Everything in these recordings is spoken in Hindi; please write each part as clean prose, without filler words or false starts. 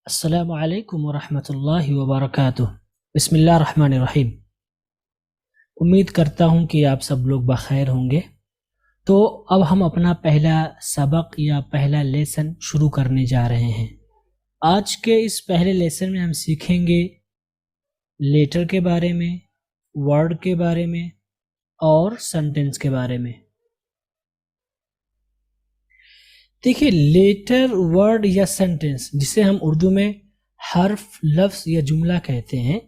अस्सलामु अलैकुम वरहमतुल्लाहि वबरकातुह। बिस्मिल्लाहिर्रहमानिर्रहीम। उम्मीद करता हूँ कि आप सब लोग बखैर होंगे। तो अब हम अपना पहला सबक या पहला लेसन शुरू करने जा रहे हैं। आज के इस पहले लेसन में हम सीखेंगे लेटर के बारे में, वर्ड के बारे में और सेंटेंस के बारे में। देखिए, लेटर, वर्ड या सेंटेंस, जिसे हम उर्दू में हर्फ, लफ्ज़ या जुमला कहते हैं,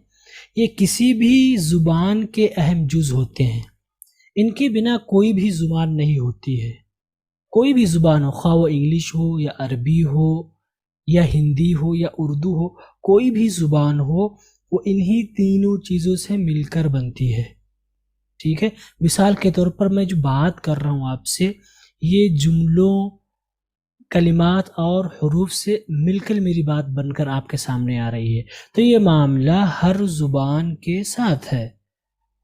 ये किसी भी ज़ुबान के अहम जुज़ होते हैं। इनके बिना कोई भी ज़ुबान नहीं होती है। कोई भी ज़ुबान हो, ख़्वाह वो इंग्लिश हो या अरबी हो या हिंदी हो या उर्दू हो, कोई भी ज़ुबान हो, वो इन्हीं तीनों चीज़ों से मिलकर बनती है। ठीक है, मिसाल के तौर पर मैं जो बात कर रहा हूँ आपसे, ये जुमलों, कलिमात और हुरूफ से मिलकर मेरी बात बनकर आपके सामने आ रही है। तो ये मामला हर ज़ुबान के साथ है।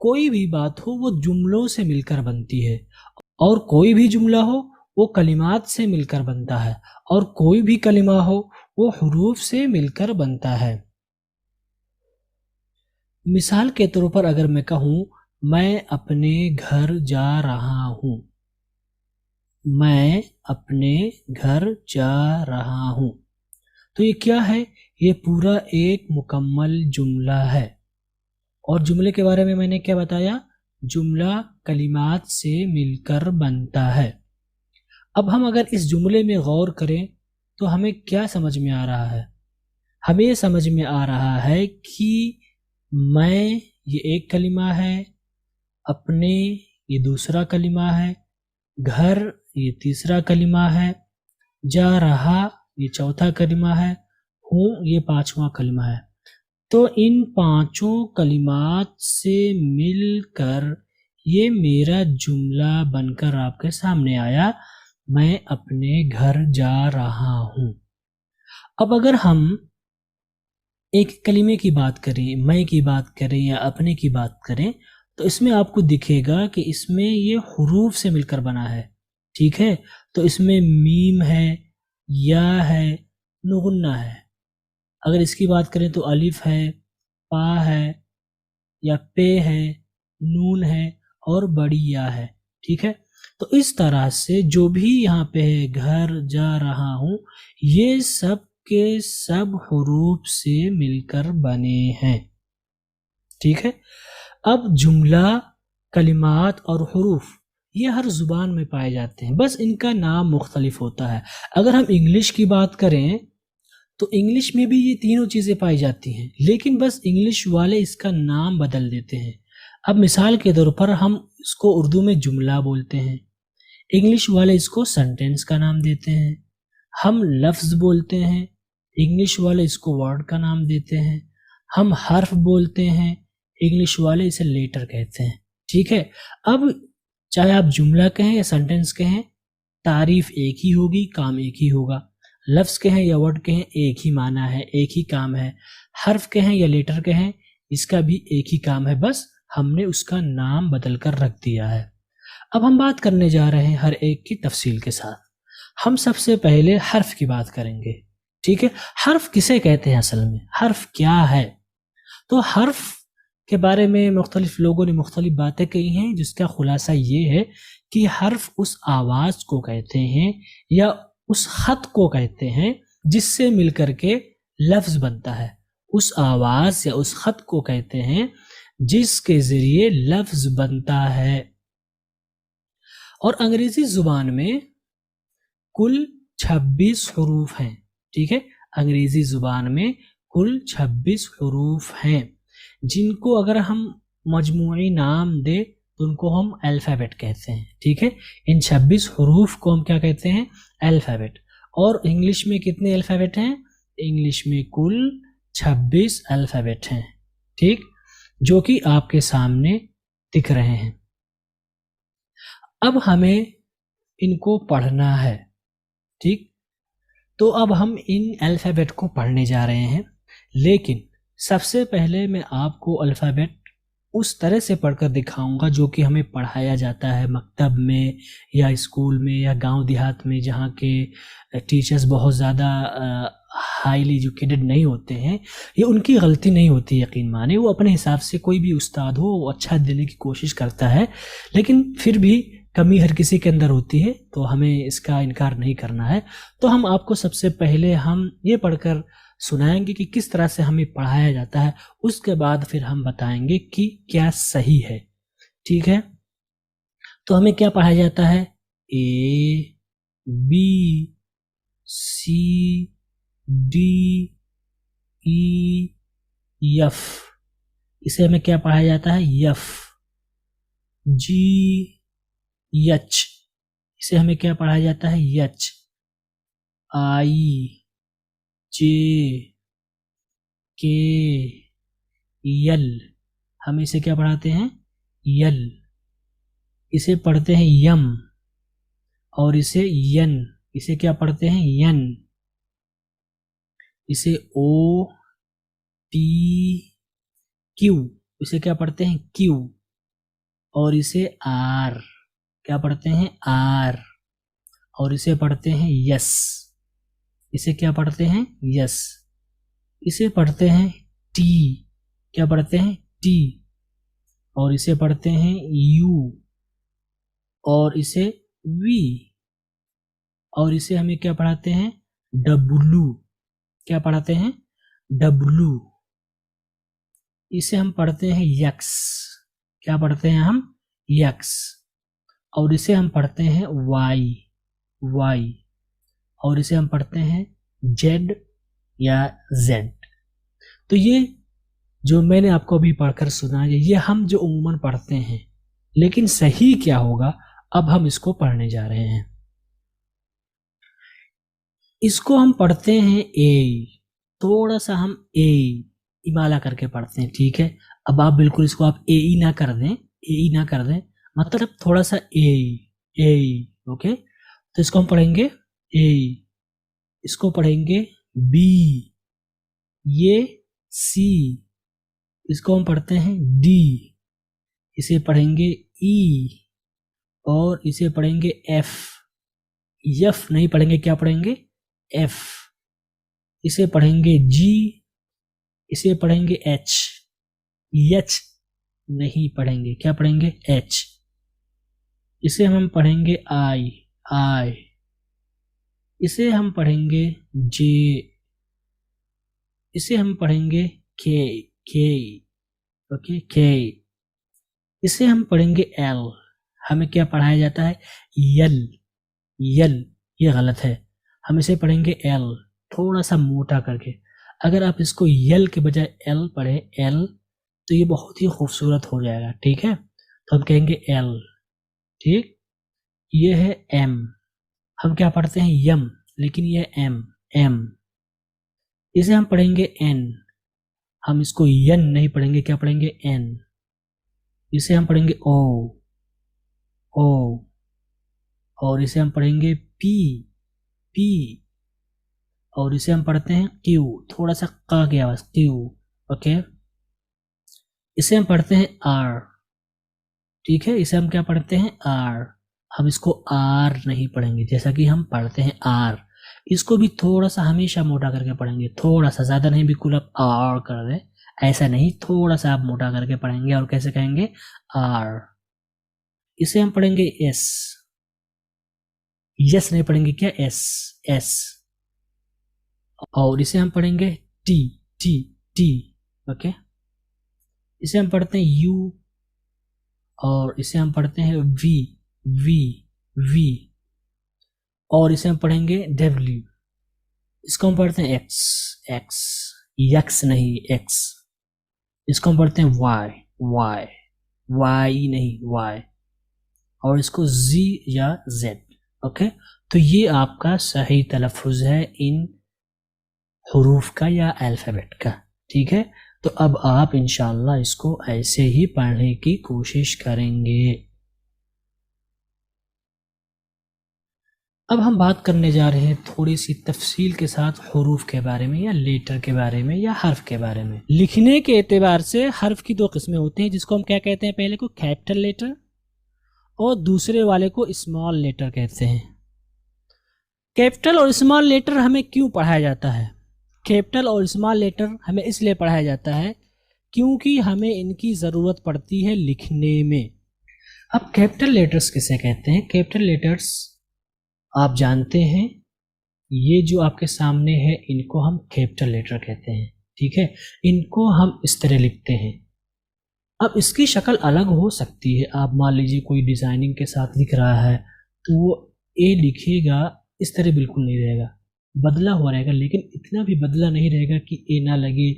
कोई भी बात हो वो जुमलों से मिलकर बनती है, और कोई भी जुमला हो वो कलिमात से मिलकर बनता है, और कोई भी कलिमा हो वो हुरूफ से मिलकर बनता है। मिसाल के तौर पर अगर मैं कहूँ, मैं अपने घर जा रहा हूँ, मैं अपने घर जा रहा हूँ, तो ये क्या है? ये पूरा एक मुकम्मल जुमला है। और जुमले के बारे में मैंने क्या बताया? जुमला कलिमात से मिलकर बनता है। अब हम अगर इस जुमले में गौर करें तो हमें क्या समझ में आ रहा है? हमें ये समझ में आ रहा है कि मैं ये एक कलिमा है, अपने ये दूसरा कलिमा है, घर ये तीसरा कलिमा है, जा रहा ये चौथा कलिमा है, हूँ ये पांचवा कलिमा है। तो इन पांचों कलिमात से मिलकर ये मेरा जुमला बनकर आपके सामने आया, मैं अपने घर जा रहा हूँ। अब अगर हम एक कलिमे की बात करें, मैं की बात करें या अपने की बात करें, तो इसमें आपको दिखेगा कि इसमें ये हुरूफ से मिलकर बना है। ठीक है, तो इसमें मीम है, या है, नुगुन्ना है। अगर इसकी बात करें तो अलिफ है, पा है या पे है, नून है और बड़ी या है। ठीक है, तो इस तरह से जो भी यहाँ पे है, घर जा रहा हूँ, ये सब के सब हुरूफ से मिलकर बने हैं। ठीक है, अब जुमला, कलिमात और हुरूफ ये हर ज़ुबान में पाए जाते हैं, बस इनका नाम मुख्तलिफ होता है। अगर हम इंग्लिश की बात करें तो इंग्लिश में भी ये तीनों चीज़ें पाई जाती हैं, लेकिन बस इंग्लिश वाले इसका नाम बदल देते हैं। अब मिसाल के तौर पर हम इसको उर्दू में जुमला बोलते हैं, इंग्लिश वाले इसको सेंटेंस का नाम देते हैं। हम लफ्ज़ बोलते हैं, इंग्लिश वाले इसको वर्ड का नाम देते हैं। हम हर्फ बोलते हैं, इंग्लिश वाले इसे लेटर कहते हैं। ठीक है, अब चाहे आप जुमला कहें या सेंटेंस कहें, तारीफ एक ही होगी, काम एक ही होगा। लफ्ज़ कहें या वर्ड कहें, एक ही माना है, एक ही काम है। हर्फ कहें या लेटर कहें, इसका भी एक ही काम है, बस हमने उसका नाम बदल कर रख दिया है। अब हम बात करने जा रहे हैं हर एक की तफसील के साथ। हम सबसे पहले हर्फ की बात करेंगे। ठीक है, हर्फ किसे कहते हैं? असल में हर्फ क्या है? तो हर्फ के बारे में मुख्तलिफ लोगों ने मुख्तलिफ बातें कही हैं, जिसका खुलासा ये है कि हर्फ उस आवाज़ को कहते हैं या उस ख़त को कहते हैं जिससे मिलकर के लफ्ज़ बनता है। उस आवाज़ या उस ख़त को कहते हैं जिसके ज़रिए लफ्ज़ बनता है। और अंग्रेज़ी ज़ुबान में कुल 26 हुरूफ हैं। ठीक है, अंग्रेज़ी ज़ुबान में कुल 26 हुरूफ हैं, जिनको अगर हम मजमूई नाम दे तो उनको हम अल्फ़ाबेट कहते हैं। ठीक है, इन 26 हुरूफ को हम क्या कहते हैं? अल्फ़ाबेट। और इंग्लिश में कितने अल्फ़ाबेट हैं? इंग्लिश में कुल 26 अल्फ़ाबेट हैं। ठीक, जो कि आपके सामने दिख रहे हैं। अब हमें इनको पढ़ना है। ठीक, तो अब हम इन अल्फ़ाबेट को पढ़ने जा रहे हैं, लेकिन सबसे पहले मैं आपको अल्फ़ाबेट उस तरह से पढ़कर दिखाऊंगा जो कि हमें पढ़ाया जाता है मकतब में या स्कूल में या गांव देहात में, जहाँ के टीचर्स बहुत ज़्यादा हाईली एजुकेटेड नहीं होते हैं, ये उनकी गलती नहीं होती, यकीन माने। वो अपने हिसाब से, कोई भी उस्ताद हो वो अच्छा देने की कोशिश करता है, लेकिन फिर भी कमी हर किसी के अंदर होती है, तो हमें इसका इनकार नहीं करना है। तो हम आपको सबसे पहले हम ये पढ़कर सुनाएंगे कि किस तरह से हमें पढ़ाया जाता है, उसके बाद फिर हम बताएंगे कि क्या सही है। ठीक है, तो हमें क्या पढ़ाया जाता है? A B C D E F, इसे हमें क्या पढ़ाया जाता है? एफ। जी एच, इसे हमें क्या पढ़ाया जाता है? एच। आई जे के यल, हम इसे क्या पढ़ाते हैं? यल। इसे पढ़ते हैं यम, और इसे यन, इसे क्या पढ़ते हैं? यन। इसे ओ पी क्यू, इसे क्या पढ़ते हैं? क्यू। और इसे आर, क्या पढ़ते हैं? आर। और इसे पढ़ते हैं यस, इसे क्या पढ़ते हैं? यस। इसे पढ़ते हैं टी, क्या पढ़ते हैं? टी। और इसे पढ़ते हैं यू, और इसे वी। और इसे हमें क्या पढ़ाते हैं? डब्लू, क्या पढ़ाते हैं? डब्लू। इसे हम पढ़ते हैं यक्स, क्या पढ़ते हैं हम? यक्स। और इसे हम पढ़ते हैं वाई, वाई। और इसे हम पढ़ते हैं जेड या जेड। तो ये जो मैंने आपको अभी पढ़कर सुनाया, ये हम जो उम्मन पढ़ते हैं, लेकिन सही क्या होगा अब हम इसको पढ़ने जा रहे हैं। इसको हम पढ़ते हैं ए, थोड़ा सा हम ए इमाला करके पढ़ते हैं, ठीक है। अब आप बिल्कुल इसको आप ए ई ना कर दें, ए ई ना कर दें, मतलब थोड़ा सा ए, ओके। तो इसको हम पढ़ेंगे ए, इसको पढ़ेंगे बी, ये सी, इसको हम पढ़ते हैं डी, इसे पढ़ेंगे ई, और इसे पढ़ेंगे एफ। एफ नहीं पढ़ेंगे, क्या पढ़ेंगे? एफ। इसे पढ़ेंगे जी, इसे पढ़ेंगे एच। एच नहीं पढ़ेंगे, क्या पढ़ेंगे? एच। इसे हम पढ़ेंगे आई, आई। इसे हम पढ़ेंगे जे, इसे हम पढ़ेंगे के, के, ओके, के। इसे हम पढ़ेंगे एल, हमें क्या पढ़ाया जाता है? यल, यल, ये गलत है, हम इसे पढ़ेंगे एल, थोड़ा सा मोटा करके। अगर आप इसको यल के बजाय एल पढ़े, एल, तो ये बहुत ही खूबसूरत हो जाएगा, ठीक है। तो हम कहेंगे एल, ठीक। ये है एम, हम क्या पढ़ते हैं? यम, लेकिन ये एम, एम। इसे हम पढ़ेंगे एन, हम इसको यन नहीं पढ़ेंगे, क्या पढ़ेंगे? एन। इसे हम पढ़ेंगे ओ, ओ। और इसे हम पढ़ेंगे पी, पी। और इसे हम पढ़ते हैं क्यू, थोड़ा सा क की आवाज, क्यू, ओके। इसे हम पढ़ते हैं आर, ठीक है। इसे हम क्या पढ़ते हैं? आर। हम इसको आर नहीं पढ़ेंगे, जैसा कि हम पढ़ते हैं आर। इसको भी थोड़ा सा हमेशा मोटा करके पढ़ेंगे, थोड़ा सा, ज्यादा नहीं, बिल्कुल आप आर कर दें, ऐसा नहीं, थोड़ा सा आप मोटा करके पढ़ेंगे। और कैसे कहेंगे? आर। इसे हम पढ़ेंगे एस, यस नहीं पढ़ेंगे, क्या? S, S. और इसे हम पढ़ेंगे टी, टी, टी, ओके। इसे हम पढ़ते हैं यू, और इसे हम पढ़ते हैं वी, वी, वी। और इसे हम पढ़ेंगे डब्ल्यू, इसको हम पढ़ते हैं एक्स, एक्स, यक्स नहीं, एक्स। इसको हम पढ़ते हैं वाई, वाई, वाई नहीं, वाई। और इसको जी या जेड, ओके। तो ये आपका सही तलफ़ुज़ है इन हुरूफ का या अल्फ़ाबेट का, ठीक है। तो अब आप इंशाल्लाह इसको ऐसे ही पढ़ने की कोशिश करेंगे। अब हम बात करने जा रहे हैं थोड़ी सी तफसील के साथ हुरूफ के बारे में, या लेटर के बारे में, या हर्फ के बारे में। लिखने के एतबार से हर्फ की दो किस्में होती हैं, जिसको हम क्या कहते हैं? पहले को कैपिटल लेटर, और दूसरे वाले को स्मॉल लेटर कहते हैं। कैपिटल और स्मॉल लेटर हमें क्यों पढ़ाया जाता है? कैपिटल और स्मॉल लेटर हमें इसलिए पढ़ाया जाता है क्योंकि हमें इनकी ज़रूरत पड़ती है लिखने में। अब कैपिटल लेटर्स किसे कहते हैं? कैपिटल लेटर्स आप जानते हैं, ये जो आपके सामने है इनको हम कैपिटल लेटर कहते हैं, ठीक है। इनको हम इस तरह लिखते हैं। अब इसकी शक्ल अलग हो सकती है। आप मान लीजिए कोई डिज़ाइनिंग के साथ लिख रहा है तो वो ए लिखेगा, इस तरह बिल्कुल नहीं रहेगा, बदला हुआ रहेगा, लेकिन इतना भी बदला नहीं रहेगा कि ए ना लगे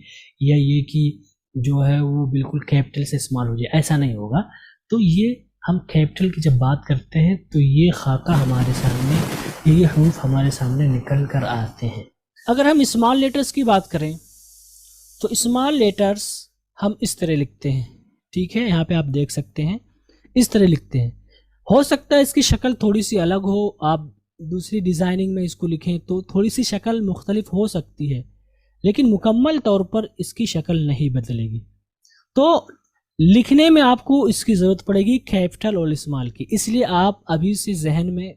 या ये कि जो है वो बिल्कुल कैपिटल से स्मॉल हो जाए, ऐसा नहीं होगा। तो ये हम कैपिटल की जब बात करते हैं तो ये खाका हमारे सामने, ये हरूफ हमारे सामने निकल कर आते हैं। अगर हम स्मॉल लेटर्स की बात करें तो स्मॉल लेटर्स हम इस तरह लिखते हैं, ठीक है। यहाँ पे आप देख सकते हैं इस तरह लिखते हैं। हो सकता है इसकी शक्ल थोड़ी सी अलग हो, आप दूसरी डिज़ाइनिंग में इसको लिखें तो थोड़ी सी शक्ल मुख्तलिफ हो सकती है, लेकिन मुकम्मल तौर पर इसकी शक्ल नहीं बदलेगी। तो लिखने में आपको इसकी ज़रूरत पड़ेगी कैपिटल और स्मॉल की। इसलिए आप अभी से जहन में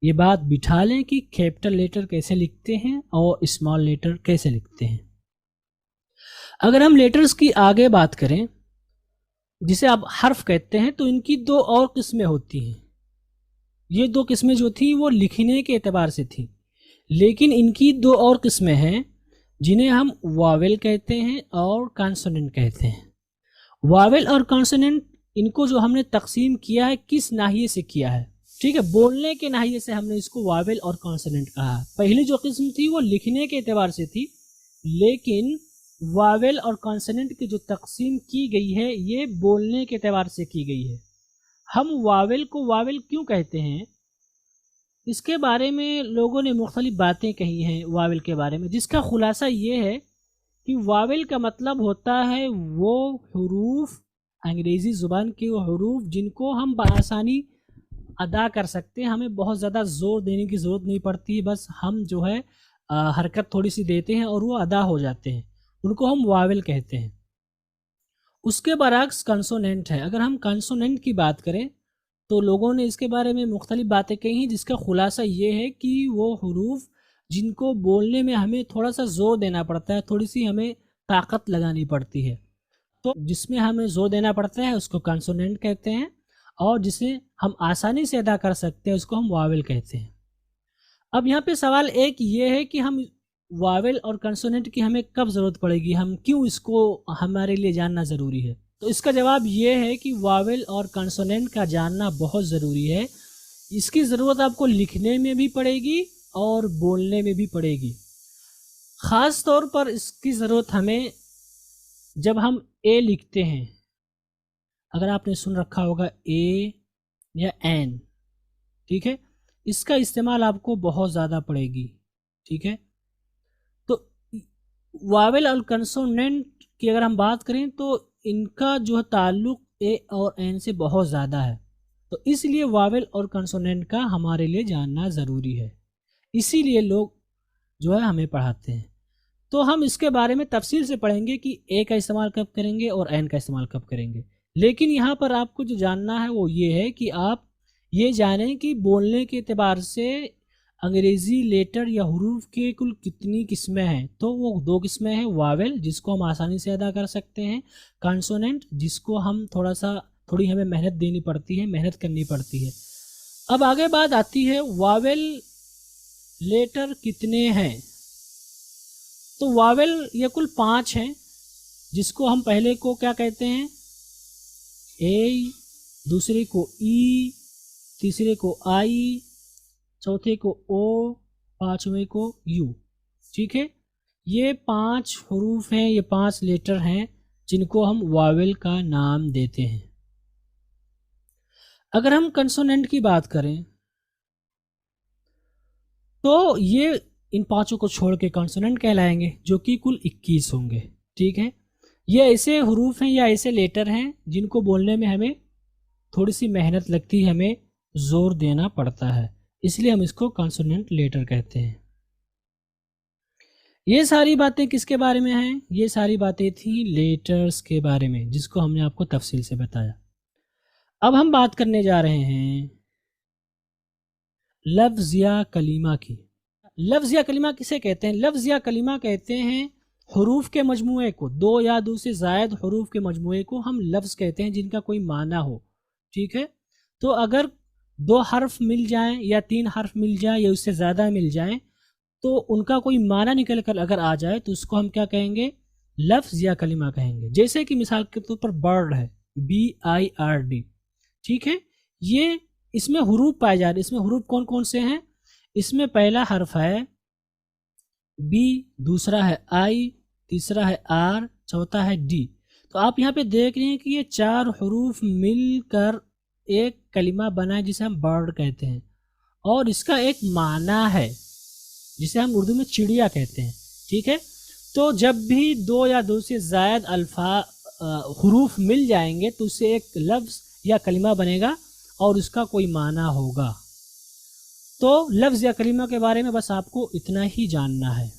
ये बात बिठा लें कि कैपिटल लेटर कैसे लिखते हैं और स्मॉल लेटर कैसे लिखते हैं। अगर हम लेटर्स की आगे बात करें, जिसे आप हर्फ कहते हैं, तो इनकी दो और किस्में होती हैं। ये दो किस्में जो थी वो लिखने के एतबार से थी, लेकिन इनकी दो और किस्में हैं जिन्हें हम वावेल कहते हैं और कॉन्सोनेंट कहते हैं। वावेल और कॉन्सोनेंट, इनको जो हमने तकसीम किया है किस नाहिए से किया है, ठीक है, बोलने के नाहिए से हमने इसको वावेल और कॉन्सोनेंट कहा है। पहली जो किस्म थी वो लिखने के एतबार से थी, लेकिन वावेल और कॉन्सोनेंट की जो तकसीम की गई है ये बोलने के एतबार से की गई है। हम वावेल को वावेल क्यों कहते हैं, इसके बारे में लोगों ने मुख्तलिफ बातें कही हैं वावेल के बारे में, जिसका खुलासा ये है कि वावेल का मतलब होता है वो हुरूफ, अंग्रेज़ी ज़ुबान के वो हुरूफ जिनको हम बआसानी अदा कर सकते हैं, हमें बहुत ज़्यादा ज़ोर देने की ज़रूरत नहीं पड़ती है, बस हम जो है हरकत थोड़ी सी देते हैं और वो अदा हो जाते हैं, उनको हम वावेल कहते हैं। उसके बरअक्स कंसोनेंट है। अगर हम कंसोनेंट की बात करें तो लोगों ने इसके बारे में मुख्तलिफ बातें कही हैं, जिसका खुलासा ये है कि वो हुरूफ जिनको बोलने में हमें थोड़ा सा ज़ोर देना पड़ता है, थोड़ी सी हमें ताकत लगानी पड़ती है, तो जिसमें हमें ज़ोर देना पड़ता है उसको कंसोनेंट कहते हैं, और जिसे हम आसानी से अदा कर सकते हैं उसको हम वावेल कहते हैं। अब यहाँ पे सवाल एक ये है कि हम वावेल और कंसोनेंट की हमें कब ज़रूरत पड़ेगी, हम क्यों इसको हमारे लिए जानना ज़रूरी है। तो इसका जवाब ये है कि वावेल और कंसोनेंट का जानना बहुत ज़रूरी है। इसकी ज़रूरत आपको लिखने में भी पड़ेगी और बोलने में भी पड़ेगी। ख़ास तौर पर इसकी ज़रूरत हमें जब हम ए लिखते हैं, अगर आपने सुन रखा होगा ए या एन, ठीक है, इसका इस्तेमाल आपको बहुत ज़्यादा पड़ेगी, ठीक है। तो वावेल और कंसोनेंट की अगर हम बात करें तो इनका जो है ताल्लुक़ ए और एन से बहुत ज़्यादा है, तो इसलिए वावेल और कंसोनेंट का हमारे लिए जानना ज़रूरी है, इसीलिए लोग जो है हमें पढ़ाते हैं। तो हम इसके बारे में तफसील से पढ़ेंगे कि ए का इस्तेमाल कब करेंगे और एन का इस्तेमाल कब करेंगे, लेकिन यहाँ पर आपको जो जानना है वो ये है कि आप ये जानें कि बोलने के एतबार से अंग्रेज़ी लेटर या हुरूफ के कुल कितनी किस्में हैं। तो वो दो किस्में हैं, वावेल जिसको हम आसानी से अदा कर सकते हैं, कॉन्सोनेंट जिसको हम थोड़ी हमें मेहनत देनी पड़ती है, मेहनत करनी पड़ती है। अब आगे बात आती है वावेल लेटर कितने हैं। तो वावेल ये कुल 5 हैं, जिसको हम पहले को क्या कहते हैं, ए, दूसरे को ई, तीसरे को आई, चौथे को ओ, पांचवें को यू, ठीक है। ये 5 हुरूफ हैं, ये 5 लेटर हैं जिनको हम वावेल का नाम देते हैं। अगर हम कंसोनेंट की बात करें तो ये इन 5 को छोड़ के कंसोनेंट कहलाएंगे, जो कि कुल 21 होंगे, ठीक है। ये ऐसे हुरूफ हैं या ऐसे लेटर हैं जिनको बोलने में हमें थोड़ी सी मेहनत लगती है, हमें ज़ोर देना पड़ता है, इसलिए हम इसको कंसोनेंट लेटर कहते हैं। ये सारी बातें किसके बारे में हैं, ये सारी बातें थी लेटर्स के बारे में, जिसको हमने आपको तफसील से बताया। अब हम बात करने जा रहे हैं लफ्ज़ या कलीमा की। लफ्ज़ या कलिमा किसे कहते हैं? लफ्ज़ या कलिमा कहते हैं हरूफ के मजमूए को, दो या दो से ज़ायद हरूफ के मजमूए को हम लफ्ज़ कहते हैं जिनका कोई माना हो। ठीक है, तो अगर दो हर्फ मिल जाएं या तीन हर्फ मिल जाएं या उससे ज़्यादा मिल जाएं तो उनका कोई माना निकल कर अगर आ जाए तो उसको हम क्या कहेंगे? लफ्ज़ या कलिमा कहेंगे। जैसे कि मिसाल के तौर पर बर्ड है, BIRD। ठीक है, ये इसमें हुरूफ पाए जा रहे हैं। इसमें हुरूफ कौन कौन से हैं? इसमें पहला हर्फ है B, दूसरा है I, तीसरा है R, चौथा है D। तो आप यहाँ पे देख रहे हैं कि ये चार हुरूफ मिलकर एक कलिमा बना है जिसे हम बर्ड कहते हैं, और इसका एक माना है जिसे हम उर्दू में चिड़िया कहते हैं। ठीक है, तो जब भी दो या दो से ज़ायद हुरूफ मिल जाएंगे तो उससे एक लफ्ज़ या कलिमा बनेगा और उसका कोई माना होगा। तो लफ्ज़ या कलिमा के बारे में बस आपको इतना ही जानना है।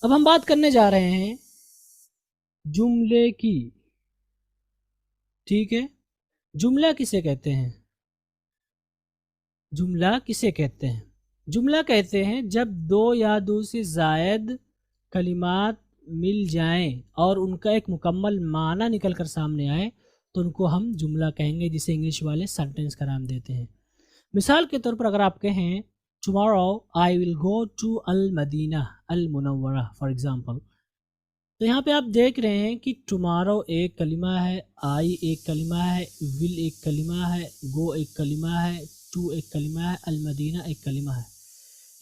अब हम बात करने जा रहे हैं जुमले की। ठीक है, जुमला किसे कहते हैं? जुमला किसे कहते हैं? जुमला कहते हैं जब दो या दो से ज़ायद कलिमात मिल जाएं और उनका एक मुकम्मल माना निकल कर सामने आए तो उनको हम जुमला कहेंगे, जिसे इंग्लिश वाले सेंटेंस का नाम देते हैं। मिसाल के तौर पर अगर आप कहें tomorrow I will go to al Madinah al Munawwarah for example, तो यहाँ पे आप देख रहे हैं कि टुमारो एक कलिमा है, आई एक कलिमा है, विल एक कलिमा है, गो एक कलिमा है, टू एक कलिमा है, अल मदीना एक कलिमा है।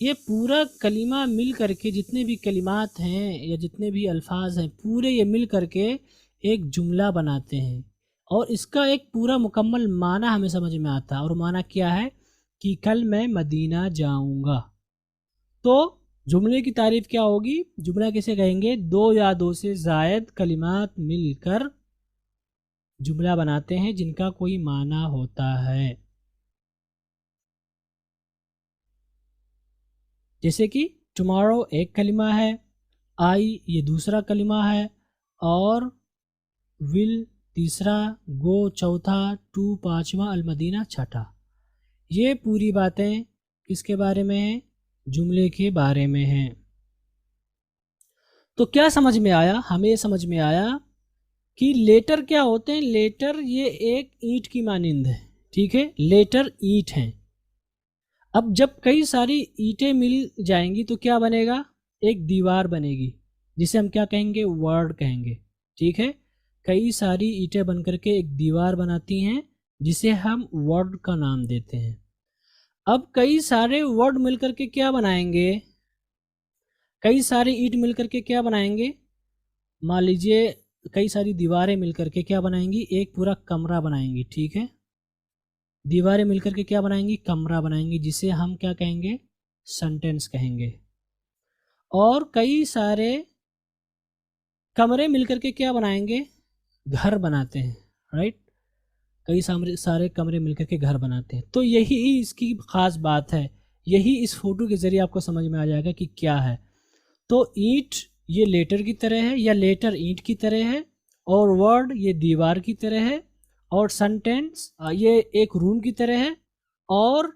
ये पूरा कलिमा मिल करके, जितने भी कलिमात हैं या जितने भी अल्फाज हैं पूरे ये मिल करके एक जुमला बनाते हैं, और इसका एक पूरा मुकम्मल माना हमें समझ में आता है। और माना क्या है कि कल मैं मदीना जाऊंगा। तो जुमले की तारीफ क्या होगी? जुमला किसे कहेंगे? दो या दो से ज़ायद कलिमात मिलकर जुमला बनाते हैं जिनका कोई माना होता है। जैसे कि टुमारो एक कलिमा है, आई ये दूसरा कलिमा है, और विल तीसरा, गो चौथा, टू पांचवा, अलमदीना छठा। ये पूरी बातें किसके बारे में हैं? जुमले के बारे में हैं। तो क्या समझ में आया? हमें समझ में आया कि लेटर क्या होते हैं। लेटर ये एक ईंट की मानिंद है। ठीक है, लेटर ईंट हैं। अब जब कई सारी ईंटें मिल जाएंगी तो क्या बनेगा? एक दीवार बनेगी जिसे हम क्या कहेंगे? वर्ड कहेंगे। ठीक है, कई सारी ईंटें बनकर के एक दीवार बनाती हैं जिसे हम वर्ड का नाम देते हैं। अब कई सारे वर्ड मिलकर के क्या बनाएंगे? कई सारी ईंट मिलकर के क्या बनाएंगे? मान लीजिए कई सारी दीवारें मिलकर के क्या बनाएंगी? एक पूरा कमरा बनाएंगी। ठीक है, दीवारें मिलकर के क्या बनाएंगी? कमरा बनाएंगी, जिसे हम क्या कहेंगे? सेंटेंस कहेंगे। और कई सारे कमरे मिलकर के क्या बनाएंगे? घर बनाते हैं। राइट, कई सारे कमरे मिलकर के घर बनाते हैं। तो यही इसकी ख़ास बात है। यही इस फोटो के ज़रिए आपको समझ में आ जाएगा कि क्या है। तो ईंट ये लेटर की तरह है, या लेटर ईंट की तरह है, और वर्ड ये दीवार की तरह है, और सेंटेंस ये एक रूम की तरह है, और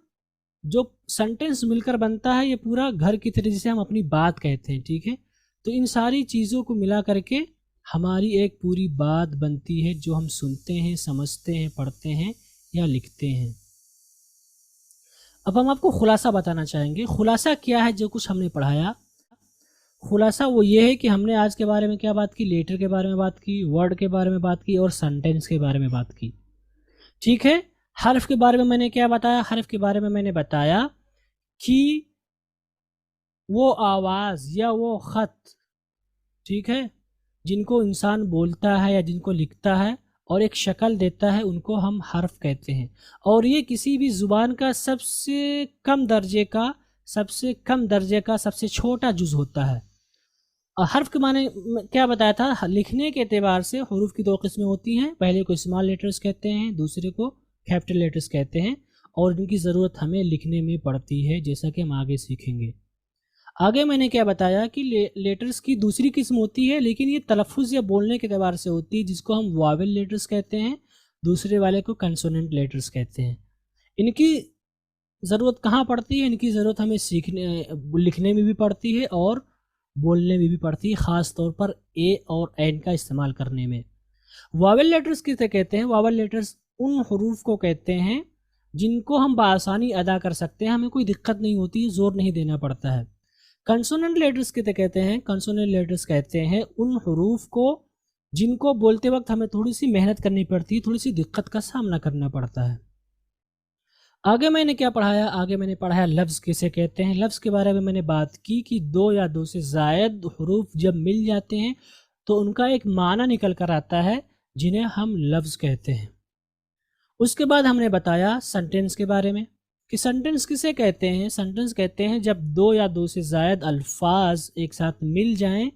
जो सेंटेंस मिलकर बनता है ये पूरा घर की तरह, जिसे हम अपनी बात कहते हैं। ठीक है, तो इन सारी चीज़ों को मिला करके हमारी एक पूरी बात बनती है जो हम सुनते हैं, समझते हैं, पढ़ते हैं या लिखते हैं। अब हम आपको खुलासा बताना चाहेंगे। खुलासा क्या है जो कुछ हमने पढ़ाया? खुलासा वो ये है कि हमने आज के बारे में क्या बात की? लेटर के बारे में बात की, वर्ड के बारे में बात की, और सेंटेंस के बारे में बात की। ठीक है, हर्फ के बारे में मैंने क्या बताया? हर्फ के बारे में मैंने बताया कि वो आवाज़ या वो ख़त, ठीक है, जिनको इंसान बोलता है या जिनको लिखता है और एक शक्ल देता है, उनको हम हर्फ कहते हैं। और ये किसी भी ज़ुबान का सबसे कम दर्जे का सबसे छोटा जुज़ होता है। हर्फ के माने क्या बताया था? लिखने के एतबार से हुरूफ की दो किस्में होती हैं। पहले को स्मॉल लेटर्स कहते हैं, दूसरे को कैपिटल लेटर्स कहते हैं, और इनकी ज़रूरत हमें लिखने में पड़ती है, जैसा कि हम आगे सीखेंगे। आगे मैंने क्या बताया कि लेटर्स की दूसरी किस्म होती है, लेकिन ये तलफ़ुज़ या बोलने के एतबार से होती है, जिसको हम वावेल लेटर्स कहते हैं, दूसरे वाले को कंसोनेंट लेटर्स कहते हैं। इनकी ज़रूरत कहाँ पड़ती है? इनकी ज़रूरत हमें सीखने लिखने में भी पड़ती है और बोलने में भी पड़ती है, ख़ास तौर पर ए और एन का इस्तेमाल करने में। वावेल लेटर्स किसे कहते हैं? वावेल लेटर्स उन हरूफ को कहते हैं जिनको हम बआसानी अदा कर सकते हैं, हमें कोई दिक्कत नहीं होती, ज़ोर नहीं देना पड़ता है। कंसोनेंट लेटर्स किसे कहते हैं? कंसोनेंट लेटर्स कहते हैं उन हरूफ को जिनको बोलते वक्त हमें थोड़ी सी मेहनत करनी पड़ती है, थोड़ी सी दिक्कत का सामना करना पड़ता है। आगे मैंने क्या पढ़ाया? आगे मैंने पढ़ाया लफ्ज़ किसे कहते हैं। लफ्ज़ के बारे में मैंने बात की कि दो या दो से ज़ायद हरूफ जब मिल जाते हैं तो उनका एक माना निकल कर आता है जिन्हें हम लफ्ज़ कहते हैं। उसके बाद हमने बताया सेंटेंस के बारे में कि सेंटेंस किसे कहते हैं। सेंटेंस कहते हैं जब दो या दो से ज़ायद अल्फाज एक साथ मिल जाएं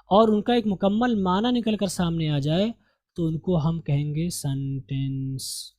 और उनका एक मुकम्मल माना निकल कर सामने आ जाए तो उनको हम कहेंगे सेंटेंस।